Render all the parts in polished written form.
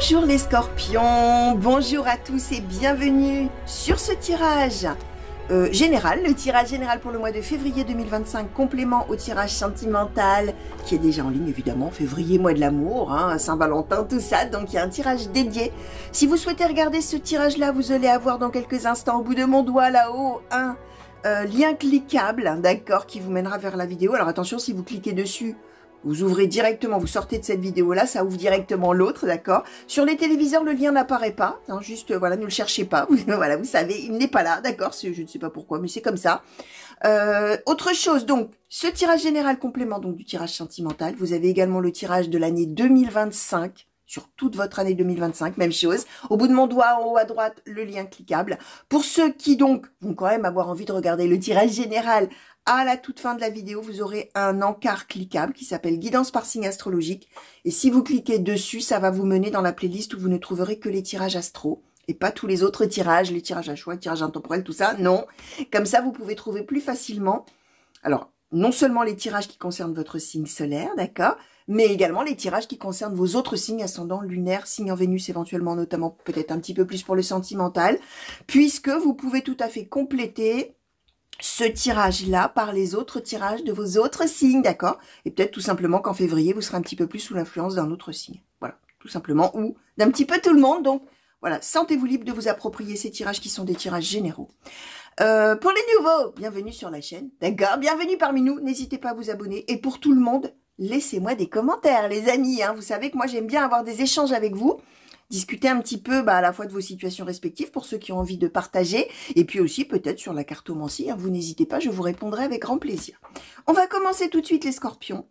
Bonjour les scorpions, bonjour à tous et bienvenue sur ce tirage général, le tirage général pour le mois de février 2025, complément au tirage sentimental qui est déjà en ligne évidemment, février, mois de l'amour, hein, Saint-Valentin, tout ça, donc il y a un tirage dédié. Si vous souhaitez regarder ce tirage là, vous allez avoir dans quelques instants au bout de mon doigt là-haut un lien cliquable, d'accord, qui vous mènera vers la vidéo. Alors attention, si vous cliquez dessus, vous ouvrez directement, vous sortez de cette vidéo-là, ça ouvre directement l'autre, d'accord. Sur les téléviseurs, le lien n'apparaît pas, hein, juste, voilà, ne le cherchez pas, voilà, vous savez, il n'est pas là, d'accord, je ne sais pas pourquoi, mais c'est comme ça. Autre chose, donc, ce tirage général complément, donc, du tirage sentimental, vous avez également le tirage de l'année 2025, sur toute votre année 2025, même chose. Au bout de mon doigt, en haut à droite, le lien cliquable. Pour ceux qui, donc, vont quand même avoir envie de regarder le tirage général, à la toute fin de la vidéo, vous aurez un encart cliquable qui s'appelle Guidance par signe astrologique. Et si vous cliquez dessus, ça va vous mener dans la playlist où vous ne trouverez que les tirages astro et pas tous les autres tirages, les tirages à choix, les tirages intemporels, tout ça. Non. Comme ça, vous pouvez trouver plus facilement, alors, non seulement les tirages qui concernent votre signe solaire, d'accord, mais également les tirages qui concernent vos autres signes, ascendant, lunaire, signe en Vénus éventuellement, notamment peut-être un petit peu plus pour le sentimental, puisque vous pouvez tout à fait compléter ce tirage-là par les autres tirages de vos autres signes, d'accord? Et peut-être tout simplement qu'en février, vous serez un petit peu plus sous l'influence d'un autre signe. Voilà, tout simplement, ou d'un petit peu tout le monde. Donc, voilà, sentez-vous libre de vous approprier ces tirages qui sont des tirages généraux. Pour les nouveaux, bienvenue sur la chaîne, d'accord? Bienvenue parmi nous, n'hésitez pas à vous abonner. Et pour tout le monde, laissez-moi des commentaires, les amis. Hein. Vous savez que moi, j'aime bien avoir des échanges avec vous. Discuter un petit peu à la fois de vos situations respectives pour ceux qui ont envie de partager et puis aussi peut-être sur la cartomancie, hein, vous n'hésitez pas, je vous répondrai avec grand plaisir. On va commencer tout de suite les scorpions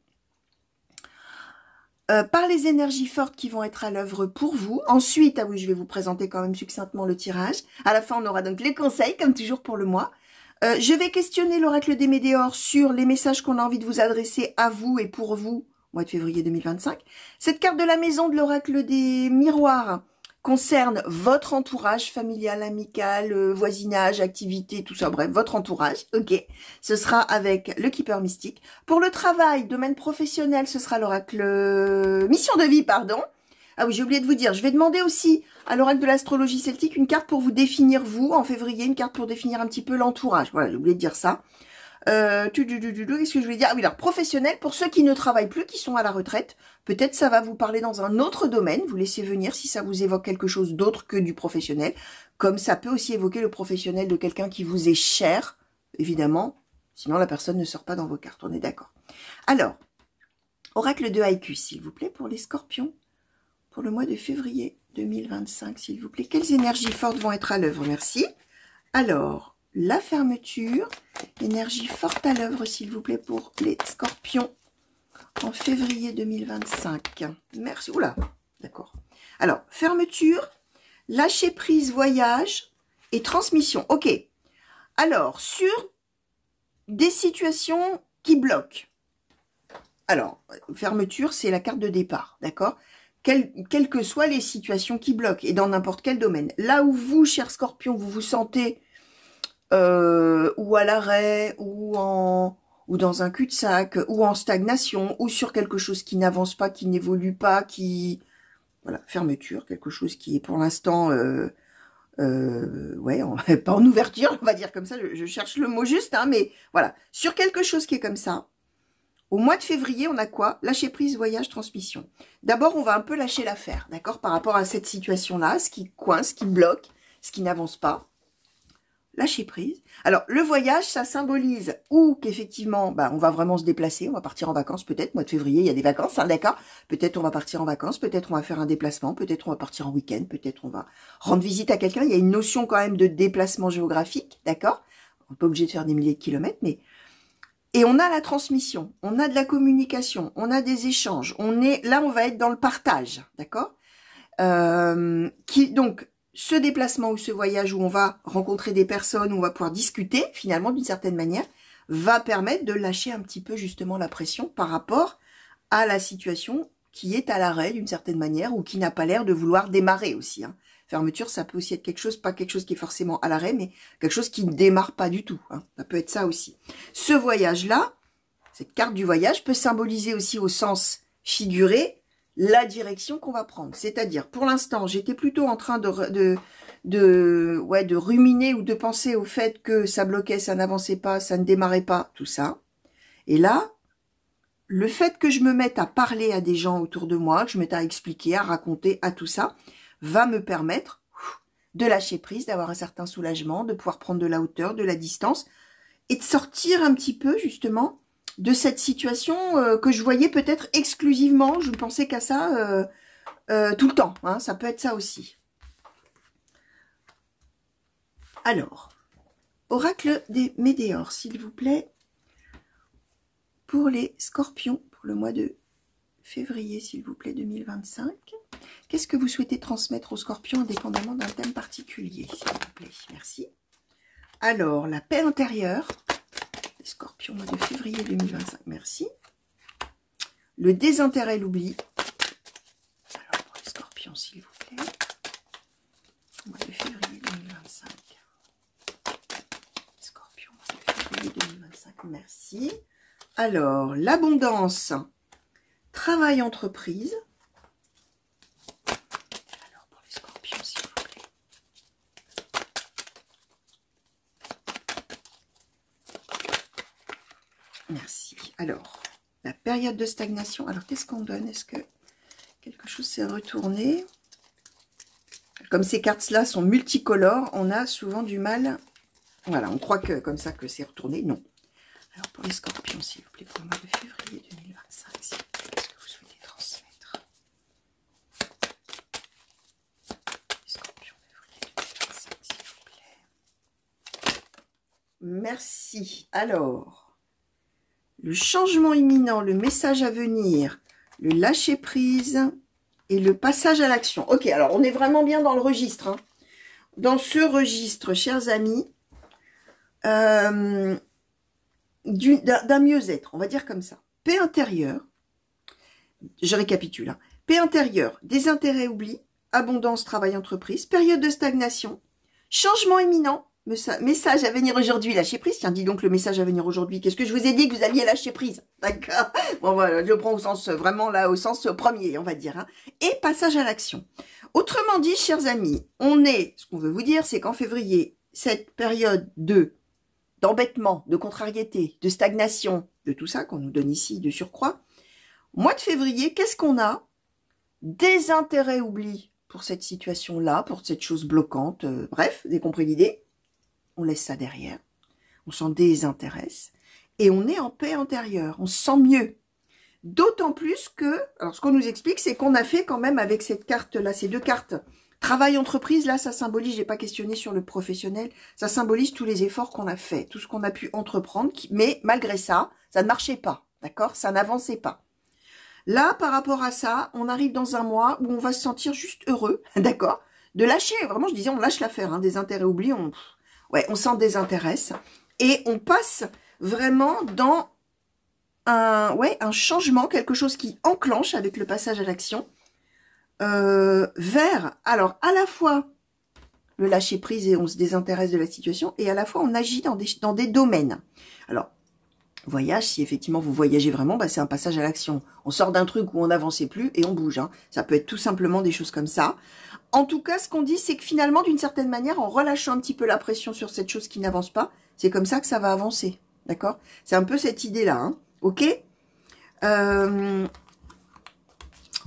par les énergies fortes qui vont être à l'œuvre pour vous. Ensuite, ah oui, je vais vous présenter quand même succinctement le tirage. À la fin, on aura donc les conseils comme toujours pour le mois. Je vais questionner l'oracle des Médéors sur les messages qu'on a envie de vous adresser à vous et pour vous mois de février 2025. Cette carte de la maison de l'oracle des miroirs concerne votre entourage familial, amical, voisinage, activité, tout ça, bref, votre entourage, ok. Ce sera avec le Keeper mystique. Pour le travail, domaine professionnel, ce sera l'oracle mission de vie, pardon. Ah oui, j'ai oublié de vous dire, je vais demander aussi à l'oracle de l'astrologie celtique une carte pour vous définir vous, en février, une carte pour définir un petit peu l'entourage. Voilà, j'ai oublié de dire ça. Qu'est-ce que je voulais dire? Ah oui, alors, professionnel, pour ceux qui ne travaillent plus, qui sont à la retraite, peut-être ça va vous parler dans un autre domaine, vous laissez venir si ça vous évoque quelque chose d'autre que du professionnel, comme ça peut aussi évoquer le professionnel de quelqu'un qui vous est cher, évidemment, sinon la personne ne sort pas dans vos cartes, on est d'accord. Alors, oracle de Haïku, s'il vous plaît, pour les scorpions, pour le mois de février 2025, s'il vous plaît. Quelles énergies fortes vont être à l'œuvre? Merci. Alors, la fermeture, énergie forte à l'œuvre, s'il vous plaît, pour les scorpions en février 2025. Merci. Oula, d'accord. Alors, fermeture, lâcher prise, voyage et transmission. Ok. Alors, sur des situations qui bloquent. Alors, fermeture, c'est la carte de départ, d'accord? Quelles que soient les situations qui bloquent et dans n'importe quel domaine. Là où vous, cher scorpion, vous vous sentez ou à l'arrêt, ou dans un cul-de-sac, ou en stagnation, ou sur quelque chose qui n'avance pas, qui n'évolue pas, qui... Voilà, fermeture, quelque chose qui est pour l'instant... ouais, pas en ouverture, on va dire comme ça, je cherche le mot juste, hein, mais voilà. Sur quelque chose qui est comme ça, au mois de février, on a quoi? Lâcher prise, voyage, transmission. D'abord, on va un peu lâcher l'affaire, d'accord? Par rapport à cette situation-là, ce qui coince, ce qui bloque, ce qui n'avance pas. Lâcher prise. Alors, le voyage, ça symbolise ou qu'effectivement, on va vraiment se déplacer, on va partir en vacances peut-être, mois de février, il y a des vacances, hein, d'accord? Peut-être on va partir en vacances, peut-être on va faire un déplacement, peut-être on va partir en week-end, peut-être on va rendre visite à quelqu'un. Il y a une notion quand même de déplacement géographique, d'accord? On n'est pas obligé de faire des milliers de kilomètres, mais... Et on a la transmission, on a de la communication, on a des échanges, là on va être dans le partage, d'accord? Donc, ce déplacement ou ce voyage où on va rencontrer des personnes, où on va pouvoir discuter, finalement, d'une certaine manière, va permettre de lâcher un petit peu, justement, la pression par rapport à la situation qui est à l'arrêt, d'une certaine manière, ou qui n'a pas l'air de vouloir démarrer aussi. Hein. Fermeture, ça peut aussi être quelque chose, pas quelque chose qui est forcément à l'arrêt, mais quelque chose qui ne démarre pas du tout. Hein. Ça peut être ça aussi. Ce voyage-là, cette carte du voyage peut symboliser aussi au sens figuré la direction qu'on va prendre. C'est-à-dire, pour l'instant, j'étais plutôt en train de ruminer ou de penser au fait que ça bloquait, ça n'avançait pas, ça ne démarrait pas, tout ça. Et là, le fait que je me mette à parler à des gens autour de moi, que je me mette à expliquer, à raconter, à tout ça, va me permettre de lâcher prise, d'avoir un certain soulagement, de pouvoir prendre de la hauteur, de la distance, et de sortir un petit peu, justement, de cette situation que je voyais peut-être exclusivement, je ne pensais qu'à ça tout le temps, hein, ça peut être ça aussi. Alors, oracle des Médéors, s'il vous plaît, pour les scorpions, pour le mois de février, s'il vous plaît, 2025. Qu'est-ce que vous souhaitez transmettre aux scorpions, indépendamment d'un thème particulier, s'il vous plaît? Merci. Alors, la paix intérieure, les scorpions, mois de février 2025, merci. Le désintérêt, l'oubli. Alors, pour les scorpions, s'il vous plaît, mois de février 2025. Scorpion, mois de février 2025, merci. Alors, l'abondance, travail, entreprise. Alors, pour les scorpions, s'il vous plaît. Merci. Alors, la période de stagnation. Alors, qu'est-ce qu'on donne? Est-ce que quelque chose s'est retourné? Comme ces cartes-là sont multicolores, on a souvent du mal. Voilà, on croit que comme ça que c'est retourné. Non. Alors, pour les scorpions, s'il vous plaît, pour le mois de février 2025, qu'est-ce que vous souhaitez transmettre? Les scorpions, février 2025, s'il vous plaît. Merci. Alors, le changement imminent, le message à venir, le lâcher-prise et le passage à l'action. Ok, alors on est vraiment bien dans le registre. Hein. Dans ce registre, chers amis, d'un mieux-être, on va dire comme ça. Paix intérieure, je récapitule, hein. Paix intérieure, désintérêt, oubli, abondance, travail, entreprise, période de stagnation, changement imminent, message à venir aujourd'hui, lâcher prise. Tiens, dis donc le message à venir aujourd'hui. Qu'est-ce que je vous ai dit que vous alliez lâcher prise? D'accord. Bon, voilà, je le prends au sens, vraiment là, au sens premier, on va dire. Hein. Et passage à l'action. Autrement dit, chers amis, ce qu'on veut vous dire, c'est qu'en février, cette période d'embêtement, de contrariété, de stagnation, de tout ça qu'on nous donne ici, de surcroît, mois de février, qu'est-ce qu'on a? Désintérêt, oubli pour cette situation-là, pour cette chose bloquante. Bref, vous avez compris l'idée. On laisse ça derrière, on s'en désintéresse, et on est en paix intérieure, on se sent mieux. D'autant plus que, alors ce qu'on nous explique, c'est qu'on a fait quand même avec cette carte-là, ces deux cartes, travail, entreprise, là ça symbolise, j'ai pas questionné sur le professionnel, ça symbolise tous les efforts qu'on a fait, tout ce qu'on a pu entreprendre, mais malgré ça, ça ne marchait pas, d'accord? Ça n'avançait pas. Là, par rapport à ça, on arrive dans un mois où on va se sentir juste heureux, d'accord? De lâcher, vraiment je disais, on lâche l'affaire, hein, des intérêts oubliés, on s'en désintéresse et on passe vraiment dans un changement, quelque chose qui enclenche avec le passage à l'action vers, alors à la fois le lâcher prise et on se désintéresse de la situation et à la fois on agit dans des domaines. Alors, voyage, si effectivement vous voyagez vraiment, bah, c'est un passage à l'action. On sort d'un truc où on n'avançait plus et on bouge. Hein. Ça peut être tout simplement des choses comme ça. En tout cas, ce qu'on dit, c'est que finalement, d'une certaine manière, en relâchant un petit peu la pression sur cette chose qui n'avance pas, c'est comme ça que ça va avancer. D'accord? C'est un peu cette idée-là. Hein, ok?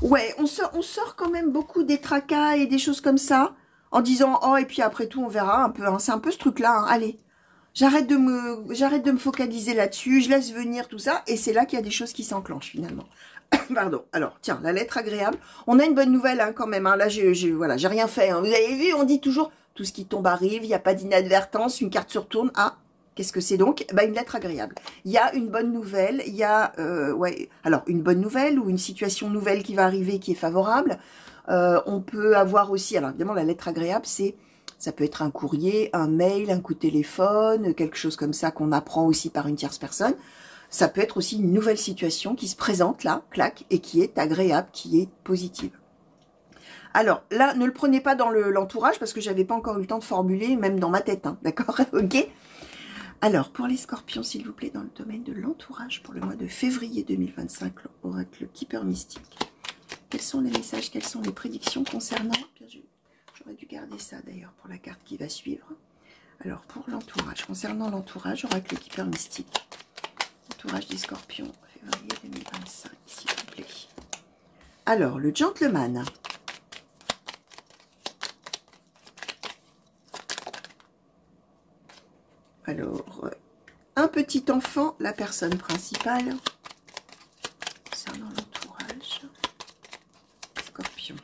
Ouais, on sort quand même beaucoup des tracas et des choses comme ça, en disant, oh, et puis après tout, on verra un peu. Hein, c'est un peu ce truc-là. Hein, allez, j'arrête de me focaliser là-dessus, je laisse venir tout ça, et c'est là qu'il y a des choses qui s'enclenchent, finalement. Pardon. Alors, tiens, la lettre agréable. On a une bonne nouvelle hein, quand même. Hein. Là, voilà, j'ai rien fait. Hein. Vous avez vu, on dit toujours, tout ce qui tombe arrive, il n'y a pas d'inadvertance, une carte se retourne. Ah, qu'est-ce que c'est donc? Bah, une lettre agréable. Il y a une bonne nouvelle, il y a, alors, une bonne nouvelle ou une situation nouvelle qui va arriver qui est favorable. On peut avoir aussi, alors évidemment, la lettre agréable, ça peut être un courrier, un mail, un coup de téléphone, quelque chose comme ça qu'on apprend aussi par une tierce personne. Ça peut être aussi une nouvelle situation qui se présente là, clac, et qui est agréable, qui est positive. Alors là, ne le prenez pas dans l'entourage parce que j'avais pas encore eu le temps de formuler, même dans ma tête, hein, d'accord? Ok. Alors, pour les scorpions, s'il vous plaît, dans le domaine de l'entourage, pour le mois de février 2025, oracle Keeper Mystique, quels sont les messages, quelles sont les prédictions concernant... J'aurais dû garder ça d'ailleurs pour la carte qui va suivre. Alors, pour l'entourage, concernant l'entourage, oracle Keeper mystique. Entourage des scorpions, février 2025, s'il vous plaît. Alors, le gentleman. Alors, un petit enfant, la personne principale. Concernant l'entourage. Scorpion.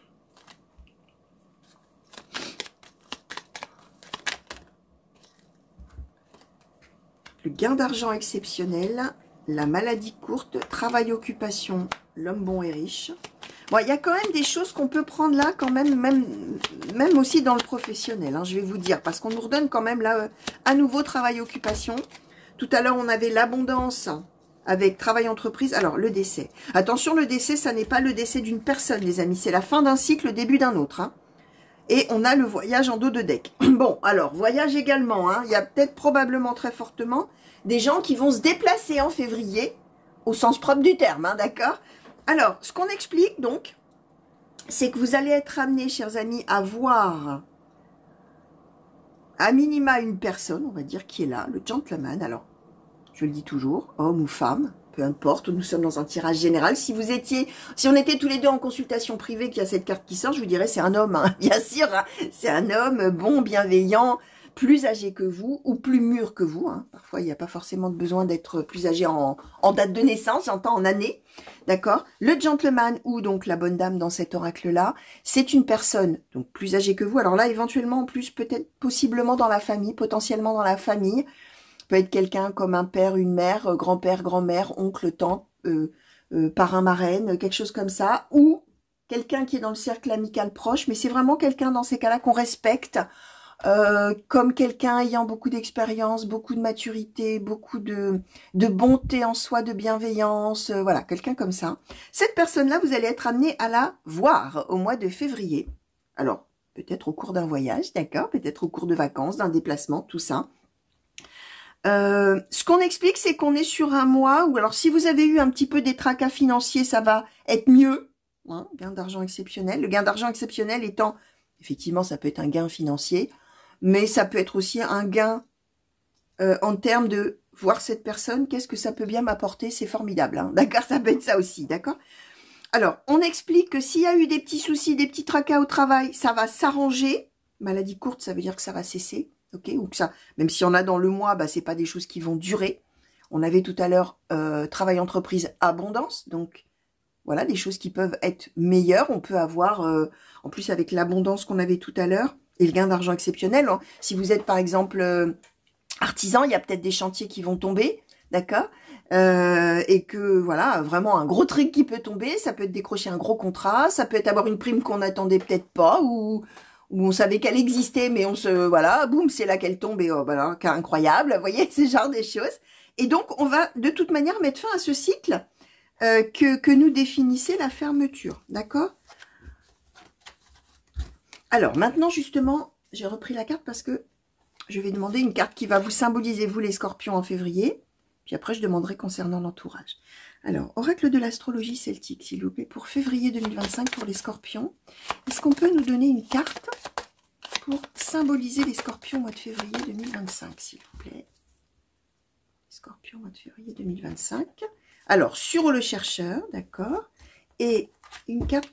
Le gain d'argent exceptionnel, la maladie courte, travail-occupation, l'homme bon et riche. Bon, il y a quand même des choses qu'on peut prendre là, quand même, même aussi dans le professionnel, hein, je vais vous dire, parce qu'on nous redonne quand même là, à nouveau, travail-occupation. Tout à l'heure, on avait l'abondance avec travail-entreprise. Alors, le décès. Attention, le décès, ça n'est pas le décès d'une personne, les amis, c'est la fin d'un cycle, le début d'un autre, hein. Et on a le voyage en dos de deck. Bon, alors, voyage également. Hein. Il y a peut-être probablement très fortement des gens qui vont se déplacer en février, au sens propre du terme, hein, d'accord? Alors, ce qu'on explique, donc, c'est que vous allez être amenés, chers amis, à voir à minima une personne, on va dire, qui est là, le gentleman. Alors, je le dis toujours, homme ou femme, peu importe, nous sommes dans un tirage général. Si on était tous les deux en consultation privée, qu'il y a cette carte qui sort, je vous dirais c'est un homme, hein, bien sûr, hein, c'est un homme bon, bienveillant, plus âgé que vous ou plus mûr que vous. Hein. Parfois, il n'y a pas forcément besoin d'être plus âgé en date de naissance, j'entends en année, d'accord? Le gentleman ou donc la bonne dame dans cet oracle-là, c'est une personne donc plus âgée que vous. Alors là, éventuellement, en plus, peut-être possiblement dans la famille, potentiellement dans la famille. Peut être quelqu'un comme un père, une mère, grand-père, grand-mère, oncle, tante, parrain, marraine, quelque chose comme ça, ou quelqu'un qui est dans le cercle amical proche, mais c'est vraiment quelqu'un dans ces cas-là qu'on respecte, comme quelqu'un ayant beaucoup d'expérience, beaucoup de maturité, beaucoup de bonté en soi, de bienveillance, voilà, quelqu'un comme ça. Cette personne-là, vous allez être amené à la voir au mois de février. Alors, peut-être au cours d'un voyage, d'accord, peut-être au cours de vacances, d'un déplacement, tout ça. Ce qu'on explique, c'est qu'on est sur un mois où, alors si vous avez eu un petit peu des tracas financiers, ça va être mieux. Hein, gain d'argent exceptionnel. Le gain d'argent exceptionnel étant, effectivement, ça peut être un gain financier, mais ça peut être aussi un gain en termes de voir cette personne, qu'est-ce que ça peut bien m'apporter, c'est formidable. Hein, d'accord, ça peut être ça aussi, d'accord. Alors, on explique que s'il y a eu des petits soucis, des petits tracas au travail, ça va s'arranger. Maladie courte, ça veut dire que ça va cesser. Ok, ou que ça, même si on a dans le mois, bah, c'est pas des choses qui vont durer. On avait tout à l'heure travail entreprise abondance, donc voilà des choses qui peuvent être meilleures. On peut avoir, en plus avec l'abondance qu'on avait tout à l'heure et le gain d'argent exceptionnel. Hein, si vous êtes par exemple artisan, il y a peut-être des chantiers qui vont tomber, d'accord, et que voilà vraiment un gros truc qui peut tomber. Ça peut être décrocher un gros contrat, ça peut être avoir une prime qu'on n'attendait peut-être pas ou où on savait qu'elle existait, mais on se, voilà, boum, c'est là qu'elle tombe, et oh, voilà, incroyable, vous voyez, ce genre de choses. Et donc, on va de toute manière mettre fin à ce cycle que nous définissait la fermeture, d'accord? Alors, maintenant, justement, j'ai repris la carte parce que je vais demander une carte qui va vous symboliser, vous, les scorpions, en février, puis après, je demanderai concernant l'entourage. Alors, oracle de l'astrologie celtique, s'il vous plaît, pour février 2025 pour les scorpions. Est-ce qu'on peut nous donner une carte pour symboliser les scorpions au mois de février 2025, s'il vous plaît? Scorpions au mois de février 2025. Alors, sur le chercheur, d'accord. Et une carte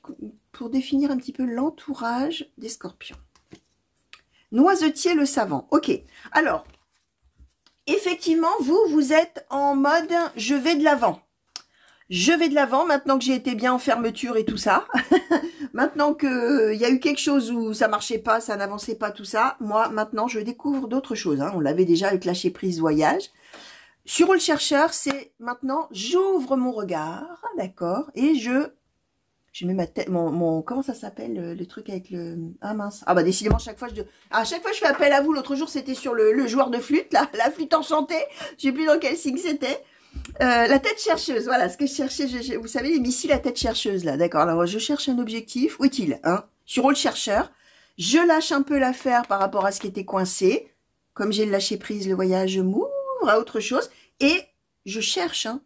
pour définir un petit peu l'entourage des scorpions. Noisetier le savant. Ok. Alors, effectivement, vous êtes en mode « je vais de l'avant ». Je vais de l'avant, maintenant que j'ai été bien en fermeture et tout ça. Maintenant qu'il y a eu quelque chose où ça marchait pas, ça n'avançait pas, tout ça. Moi, maintenant, je découvre d'autres choses. Hein. On l'avait déjà avec lâcher prise voyage. Sur le chercheur, c'est maintenant, j'ouvre mon regard, d'accord, et je mets ma tête, comment ça s'appelle, le truc avec le, ah mince, ah bah décidément, à chaque fois je fais appel à vous. L'autre jour, c'était sur le joueur de flûte, là, la flûte enchantée. Je sais plus dans quel signe c'était. La tête chercheuse, voilà, ce que je cherchais, vous savez, les missiles à tête chercheuse, là, d'accord. Alors, je cherche un objectif, où est-il, hein, sur le chercheur, je lâche un peu l'affaire par rapport à ce qui était coincé, comme j'ai lâché prise, le voyage m'ouvre à autre chose, et je cherche, hein,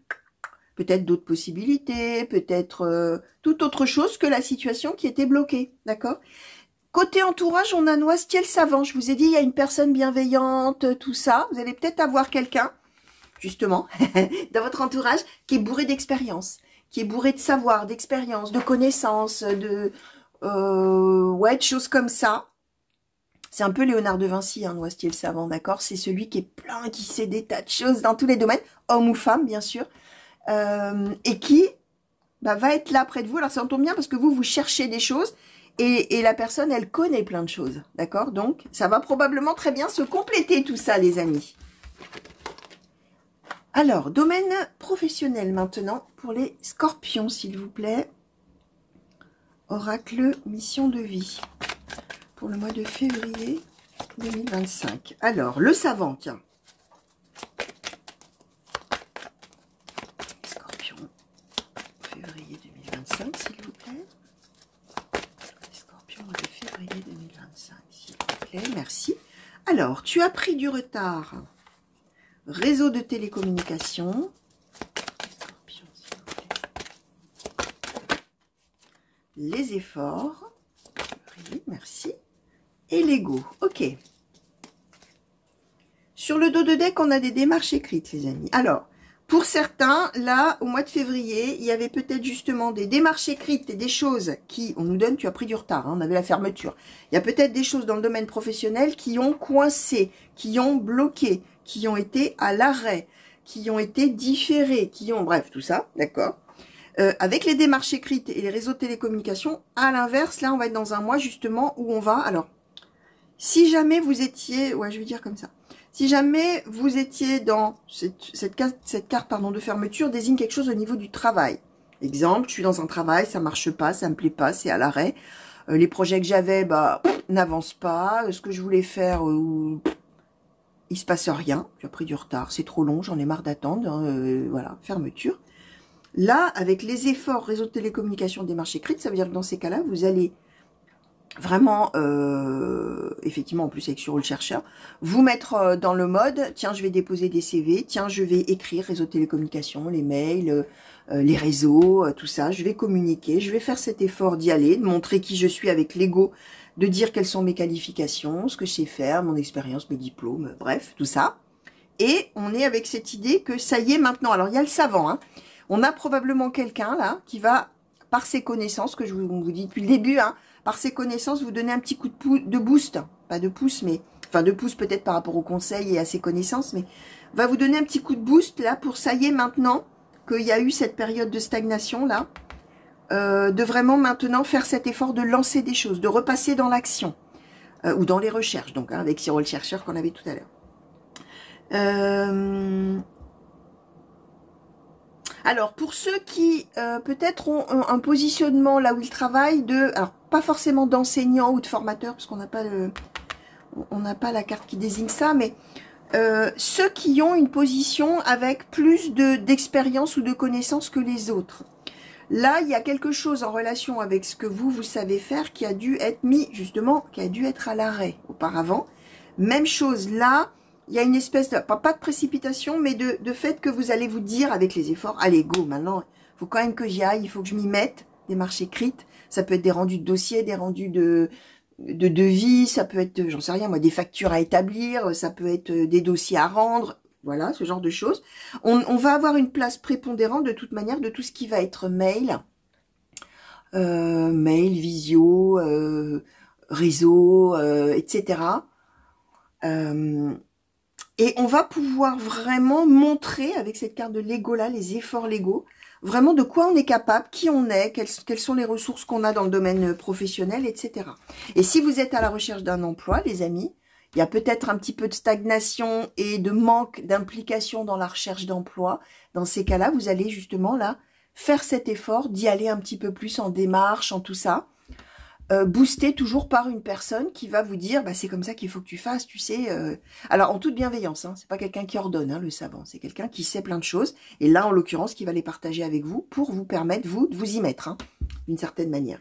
peut-être d'autres possibilités, peut-être toute autre chose que la situation qui était bloquée, d'accord? Côté entourage, on a Noisetiel Savant. Je vous ai dit, il y a une personne bienveillante, tout ça. Vous allez peut-être avoir quelqu'un, justement, dans votre entourage, qui est bourré d'expérience, qui est bourré de savoir, d'expérience, de connaissances, ouais, de choses comme ça. C'est un peu Léonard de Vinci, hein, Noisetiel Savant, d'accord? C'est celui qui est plein, qui sait des tas de choses dans tous les domaines, homme ou femme, bien sûr, et qui va être là près de vous. Alors, ça en tombe bien parce que vous cherchez des choses et la personne, elle connaît plein de choses, d'accord? Donc, ça va probablement très bien se compléter tout ça, les amis. Alors, domaine professionnel maintenant pour les scorpions, s'il vous plaît. Oracle, mission de vie pour le mois de février 2025. Alors, le savant, tiens. Scorpion, février 2025, s'il vous plaît. Scorpion, mois de février 2025, s'il vous plaît. Merci. Alors, tu as pris du retard. Réseau de télécommunications. Scorpion, s'il vous plaît. Les efforts. Merci. Et l'ego. Ok. Sur le dos de deck, on a des démarches écrites, les amis. Alors, pour certains, là, au mois de février, il y avait peut-être justement des démarches écrites et des choses qui, on nous donne, tu as pris du retard, hein, on avait la fermeture. Il y a peut-être des choses dans le domaine professionnel qui ont coincé, qui ont bloqué, qui ont été à l'arrêt, qui ont été différées, qui ont... Bref, tout ça, d'accord. Avec les démarches écrites et les réseaux de télécommunications, à l'inverse, là, on va être dans un mois, justement, où on va... Alors, si jamais vous étiez... Ouais, je vais dire comme ça. Si jamais vous étiez dans cette carte pardon, de fermeture, désigne quelque chose au niveau du travail. Exemple, je suis dans un travail, ça marche pas, ça me plaît pas, c'est à l'arrêt. Les projets que j'avais, n'avancent pas. Ce que je voulais faire... il se passe rien, j'ai pris du retard, c'est trop long, j'en ai marre d'attendre, hein, voilà, fermeture. Là, avec les efforts réseau de télécommunications, démarche écrite, ça veut dire que dans ces cas-là, vous allez vraiment, effectivement, en plus avec sur le chercheur, vous mettre dans le mode, tiens, je vais déposer des CV, tiens, je vais écrire réseau de télécommunications, les mails, les réseaux, tout ça, je vais communiquer, je vais faire cet effort d'y aller, de montrer qui je suis avec l'ego, de dire quelles sont mes qualifications, ce que je sais faire, mon expérience, mes diplômes, bref, tout ça. Et on est avec cette idée que ça y est maintenant. Alors, il y a le savant, hein. On a probablement quelqu'un, là, qui va, par ses connaissances, que je vous dis depuis le début, hein, par ses connaissances, vous donner un petit coup de boost. Pas de pouce, mais... Enfin, de pouce peut-être par rapport au conseil et à ses connaissances, mais va vous donner un petit coup de boost, là, pour ça y est maintenant, qu'il y a eu cette période de stagnation, là, de vraiment maintenant faire cet effort de lancer des choses, de repasser dans l'action, ou dans les recherches, donc, hein, avec Cyril le chercheur qu'on avait tout à l'heure. Alors, pour ceux qui peut-être ont un positionnement là où ils travaillent alors pas forcément d'enseignant ou de formateur, parce qu'on n'a pas la carte qui désigne ça, mais ceux qui ont une position avec plus d'expérience ou de connaissances que les autres. Là, il y a quelque chose en relation avec ce que vous savez faire qui a dû être mis, justement, qui a dû être à l'arrêt auparavant. Même chose là. Il y a une espèce de, pas de précipitation, mais de fait que vous allez vous dire avec les efforts, allez, go, maintenant, il faut quand même que j'y aille, il faut que je m'y mette, démarche écrite, ça peut être des rendus de dossiers, des rendus de devis, ça peut être, j'en sais rien, moi, des factures à établir, ça peut être des dossiers à rendre, voilà, ce genre de choses. On va avoir une place prépondérante de toute manière de tout ce qui va être mail, visio, réseau, etc. Et on va pouvoir vraiment montrer, avec cette carte de Lego là, les efforts légaux, vraiment de quoi on est capable, qui on est, quelles sont les ressources qu'on a dans le domaine professionnel, etc. Et si vous êtes à la recherche d'un emploi, les amis, il y a peut-être un petit peu de stagnation et de manque d'implication dans la recherche d'emploi. Dans ces cas-là, vous allez justement là faire cet effort d'y aller un petit peu plus en démarche, en tout ça. Boosté toujours par une personne qui va vous dire c'est comme ça qu'il faut que tu fasses, tu sais. Alors en toute bienveillance, hein, c'est pas quelqu'un qui ordonne, hein, le savant, c'est quelqu'un qui sait plein de choses, et là en l'occurrence qui va les partager avec vous pour vous permettre vous de vous y mettre, hein, d'une certaine manière.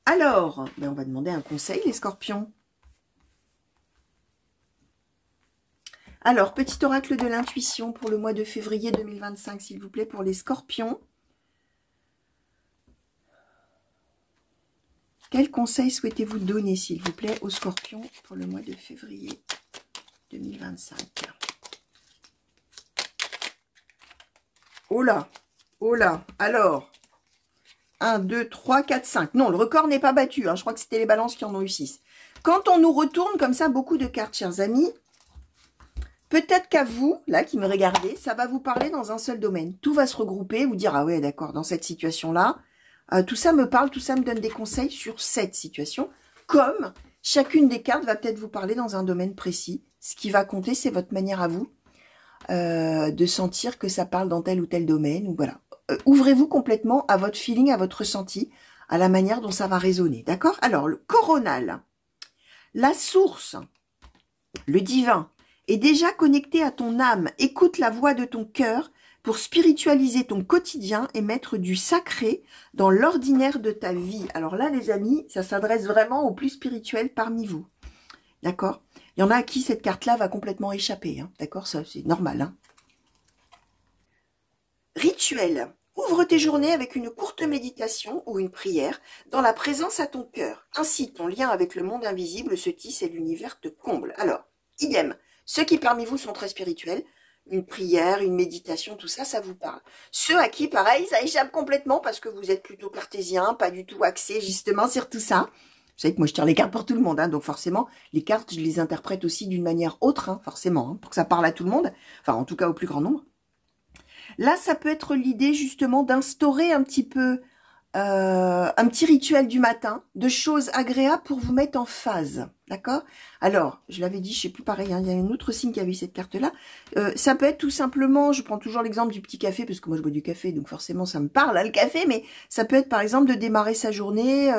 Alors, on va demander un conseil les scorpions. Alors, petit oracle de l'intuition pour le mois de février 2025, s'il vous plaît, pour les scorpions. Quel conseil souhaitez-vous donner, s'il vous plaît, aux scorpions pour le mois de février 2025? Oh là, oh là, alors, 1, 2, 3, 4, 5. Non, le record n'est pas battu, hein. Je crois que c'était les balances qui en ont eu 6. Quand on nous retourne comme ça beaucoup de cartes, chers amis, peut-être qu'à vous, là, qui me regardez, ça va vous parler dans un seul domaine. Tout va se regrouper, vous dire, ah ouais, d'accord, dans cette situation-là, tout ça me parle, tout ça me donne des conseils sur cette situation, comme chacune des cartes va peut-être vous parler dans un domaine précis. Ce qui va compter, c'est votre manière à vous de sentir que ça parle dans tel ou tel domaine, ou voilà. Ouvrez-vous complètement à votre feeling, à votre ressenti, à la manière dont ça va résonner, d'accord? Alors, le coronal, la source, le divin, est déjà connecté à ton âme. Écoute la voix de ton cœur pour spiritualiser ton quotidien et mettre du sacré dans l'ordinaire de ta vie. Alors là, les amis, ça s'adresse vraiment aux plus spirituels parmi vous. D'accord? Il y en a à qui cette carte-là va complètement échapper. Hein, d'accord? Ça, c'est normal. Hein. Rituel. Ouvre tes journées avec une courte méditation ou une prière dans la présence à ton cœur. Ainsi, ton lien avec le monde invisible se tisse et l'univers te comble. Alors, idem. Ceux qui parmi vous sont très spirituels, une prière, une méditation, tout ça, ça vous parle. Ceux à qui, pareil, ça échappe complètement parce que vous êtes plutôt cartésien, pas du tout axé justement sur tout ça. Vous savez que moi, je tire les cartes pour tout le monde, hein, donc forcément, les cartes, je les interprète aussi d'une manière autre, hein, forcément, hein, pour que ça parle à tout le monde, enfin, en tout cas, au plus grand nombre. Là, ça peut être l'idée, justement, d'instaurer un petit peu un petit rituel du matin, de choses agréables pour vous mettre en phase, d'accord? Alors, je l'avais dit, je sais plus pareil, hein, il y a un autre signe qui a vu cette carte-là. Ça peut être tout simplement, je prends toujours l'exemple du petit café, parce que moi je bois du café, donc forcément ça me parle, hein, le café, mais ça peut être par exemple de démarrer sa journée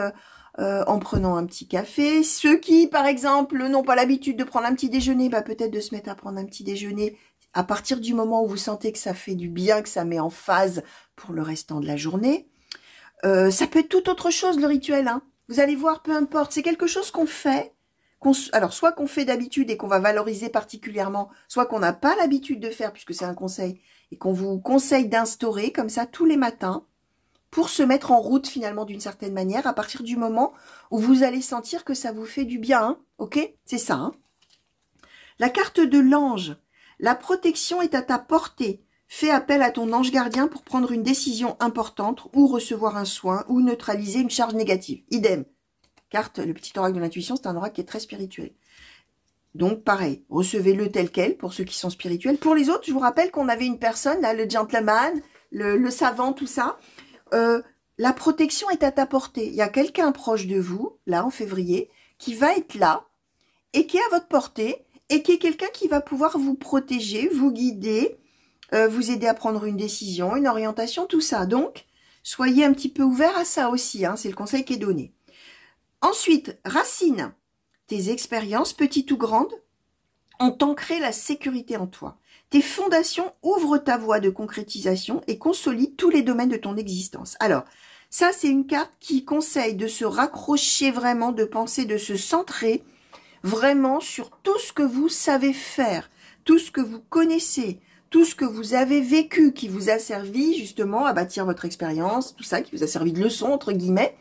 en prenant un petit café. Ceux qui, par exemple, n'ont pas l'habitude de prendre un petit déjeuner, bah peut-être de se mettre à prendre un petit déjeuner à partir du moment où vous sentez que ça fait du bien, que ça met en phase pour le restant de la journée. Ça peut être tout autre chose, le rituel. Hein. Vous allez voir, peu importe. C'est quelque chose qu'on fait. Alors, soit qu'on fait d'habitude et qu'on va valoriser particulièrement, soit qu'on n'a pas l'habitude de faire, puisque c'est un conseil, et qu'on vous conseille d'instaurer comme ça tous les matins pour se mettre en route finalement d'une certaine manière à partir du moment où vous allez sentir que ça vous fait du bien. Hein. Ok? C'est ça. Hein. La carte de l'ange. La protection est à ta portée. Fais appel à ton ange gardien pour prendre une décision importante ou recevoir un soin ou neutraliser une charge négative. Idem. Carte, le petit oracle de l'intuition, c'est un oracle qui est très spirituel. Donc, pareil, recevez-le tel quel pour ceux qui sont spirituels. Pour les autres, je vous rappelle qu'on avait une personne, là, le gentleman, le savant, tout ça. La protection est à ta portée. Il y a quelqu'un proche de vous, là, en février, qui va être là et qui est à votre portée et qui est quelqu'un qui va pouvoir vous protéger, vous guider, vous aider à prendre une décision, une orientation, tout ça. Donc, soyez un petit peu ouverts à ça aussi, hein, c'est le conseil qui est donné. Ensuite, racine. Tes expériences, petites ou grandes, ont ancré la sécurité en toi. Tes fondations ouvrent ta voie de concrétisation et consolident tous les domaines de ton existence. Alors, ça, c'est une carte qui conseille de se raccrocher vraiment, de penser, de se centrer vraiment sur tout ce que vous savez faire, tout ce que vous connaissez, tout ce que vous avez vécu qui vous a servi justement à bâtir votre expérience, tout ça qui vous a servi de leçon, entre guillemets.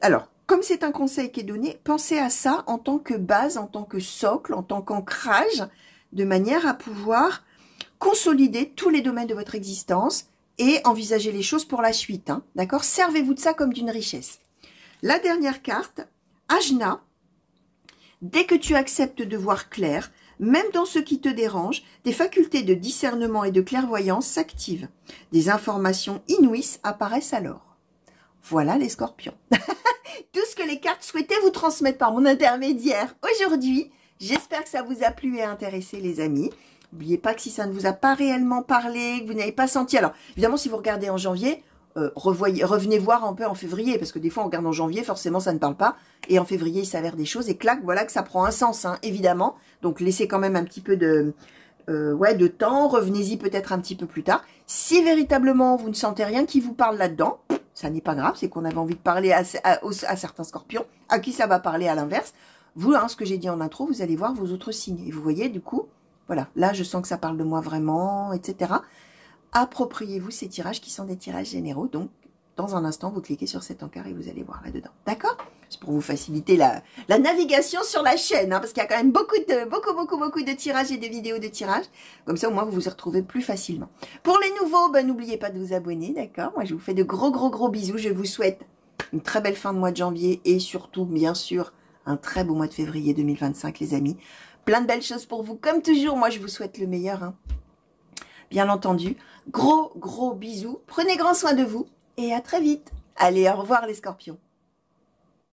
Alors, comme c'est un conseil qui est donné, pensez à ça en tant que base, en tant que socle, en tant qu'ancrage, de manière à pouvoir consolider tous les domaines de votre existence et envisager les choses pour la suite. Hein, d'accord? Servez-vous de ça comme d'une richesse. La dernière carte, Ajna. Dès que tu acceptes de voir clair, même dans ce qui te dérange, tes facultés de discernement et de clairvoyance s'activent. Des informations inouïes apparaissent alors. Voilà les scorpions. Tout ce que les cartes souhaitaient vous transmettre par mon intermédiaire aujourd'hui. J'espère que ça vous a plu et intéressé, les amis. N'oubliez pas que si ça ne vous a pas réellement parlé, que vous n'avez pas senti... Alors, évidemment, si vous regardez en janvier, revenez voir un peu en février, parce que des fois, on regarde en janvier, forcément, ça ne parle pas. Et en février, il s'avère des choses. Et clac, voilà que ça prend un sens, hein, évidemment. Donc, laissez quand même un petit peu de temps. Revenez-y peut-être un petit peu plus tard. Si véritablement, vous ne sentez rien qui vous parle là-dedans, ça n'est pas grave. C'est qu'on avait envie de parler à certains scorpions, à qui ça va parler à l'inverse. vous, hein, ce que j'ai dit en intro, vous allez voir vos autres signes. Et vous voyez, du coup, voilà, là, je sens que ça parle de moi vraiment, etc. Appropriez-vous ces tirages qui sont des tirages généraux. Donc, dans un instant, vous cliquez sur cet encart et vous allez voir là-dedans. D'accord? C'est pour vous faciliter la navigation sur la chaîne, hein, parce qu'il y a quand même beaucoup de tirages et de vidéos de tirages. Comme ça, au moins, vous vous y retrouvez plus facilement. Pour les nouveaux, ben, n'oubliez pas de vous abonner, d'accord? Moi, je vous fais de gros bisous. Je vous souhaite une très belle fin de mois de janvier et surtout, bien sûr, un très beau mois de février 2025, les amis. Plein de belles choses pour vous. Comme toujours, moi, je vous souhaite le meilleur, hein. Bien entendu. Gros bisous. Prenez grand soin de vous et à très vite. Allez, au revoir les scorpions.